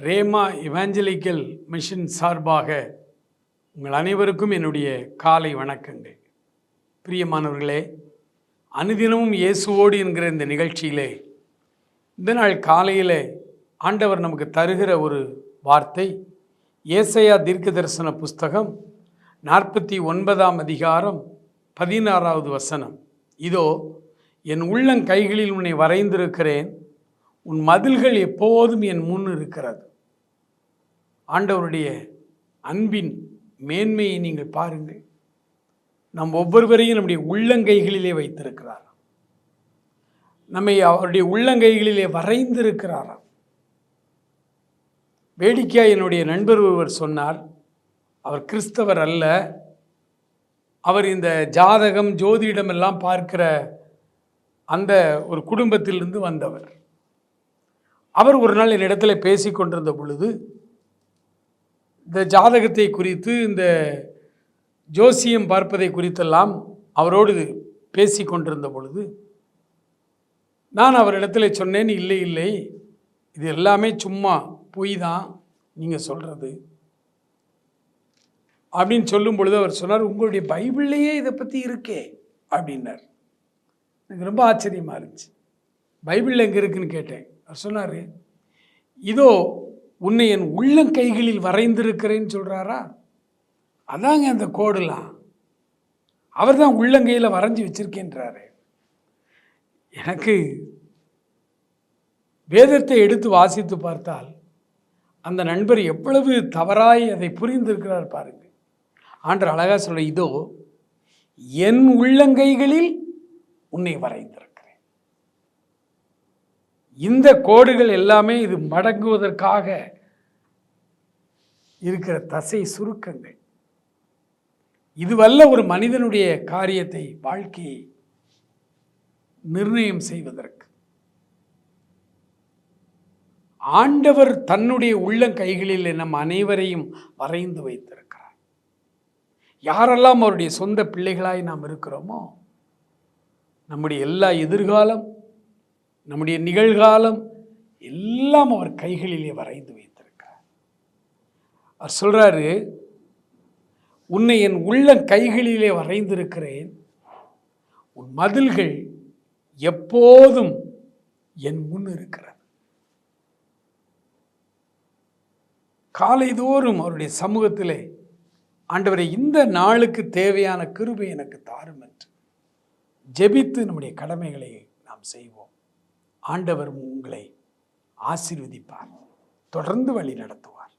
Rhema evangelical mission சார்பாக உங்கள் அனைவருக்கும் என்னுடைய காலை வணக்கங்கள். பிரியமானவர்களே, அனுதினமும் இயேசுவோடு என்கிற இந்த நிகழ்ச்சியிலே இந்த நாள் காலையில் ஆண்டவர் நமக்கு தருகிற ஒரு வார்த்தை ஏசாயா தீர்க்க தரிசன புஸ்தகம் 49ஆம் அதிகாரம் 16வது வசனம். இதோ என் உள்ளங்கைகளில் உன்னை வரைந்திருக்கிறேன், உன் மதில்கள் எப்போதும் என் முன் இருக்கிறது. ஆண்டவருடைய அன்பின் மேன்மையை நீங்கள் பாருங்கள். நம் ஒவ்வொருவரையும் நம்முடைய உள்ளங்கைகளிலே வைத்திருக்கிறார். நம்மை அவருடைய உள்ளங்கைகளிலே வரைந்திருக்கிறாராம். வேடிக்கையாக என்னுடைய நண்பர் ஒருவர் சொன்னார், அவர் கிறிஸ்தவர் அல்ல, அவர் இந்த ஜாதகம் ஜோதிடம் எல்லாம் பார்க்கிற அந்த ஒரு குடும்பத்திலிருந்து வந்தவர். அவர் ஒரு நாள் என்னிடத்தில் பேசி கொண்டிருந்த பொழுது இந்த ஜாதகத்தை குறித்து, இந்த ஜோசியம் பார்ப்பதை குறித்தெல்லாம் அவரோடு பேசி கொண்டிருந்த பொழுது நான் அவரிடத்தில் சொன்னேன், இல்லை இல்லை, இது எல்லாமே சும்மா பொய் தான் நீங்கள் சொல்கிறது அப்படின்னு சொல்லும் பொழுது அவர் சொன்னார், உங்களுடைய பைபிள்லேயே இதை பற்றி இருக்கே அப்படின்னார். எனக்கு ரொம்ப ஆச்சரியமாக இருந்துச்சு. பைபிளில் எங்கே இருக்குன்னு கேட்டேன். அவர் சொன்னார், இதோ உன்னை என் உள்ளங்கைகளில் வரைந்திருக்கிறேன்னு சொல்கிறாரா, அதாங்க அந்த கோடுலாம் அவர் தான் உள்ளங்கையில் வரைஞ்சி வச்சிருக்கேன்றாரு. எனக்கு வேதத்தை எடுத்து வாசித்து பார்த்தால் அந்த நண்பர் எவ்வளவு தவறாய் அதை புரிந்திருக்கிறார் பாருங்க. ஆண்டவர் அழகாக சொல்ல, இதோ என் உள்ளங்கைகளில் உன்னை வரைந்திருக்கிறேன். இந்த கோடுகள் எல்லாமே இது மடங்குவதற்காக இருக்கிற தசை சுருக்கங்கள். இதுவல்ல ஒரு மனிதனுடைய காரியத்தை, வாழ்க்கையை நிர்ணயம் செய்வதற்கு. ஆண்டவர் தன்னுடைய உள்ளங்கைகளில் நம் அனைவரையும் வரைந்து வைத்திருக்கிறார். யாரெல்லாம் அவருடைய சொந்த பிள்ளைகளாய் நாம் இருக்கிறோமோ, நம்முடைய எல்லா எதிர்காலம், நம்முடைய நிகழ்காலம் எல்லாம் அவர் கைகளிலே வரைந்து வைத்திருக்கிறார். அவர் சொல்றாரு, உன்னை என் உள்ள கைகளிலே வரைந்திருக்கிறேன், உன் மதில்கள் எப்போதும் என் முன் இருக்கிறது. காலைதோறும் அவருடைய சமூகத்திலே, ஆண்டவரை இந்த நாளுக்கு தேவையான கிருபை எனக்கு தாரும் என்று ஜெபித்து நம்முடைய கடமைகளை நாம் செய்வோம். ஆண்டவர் உங்களை ஆசீர்வதிப்பார், தொடர்ந்து வழி நடத்துவார்.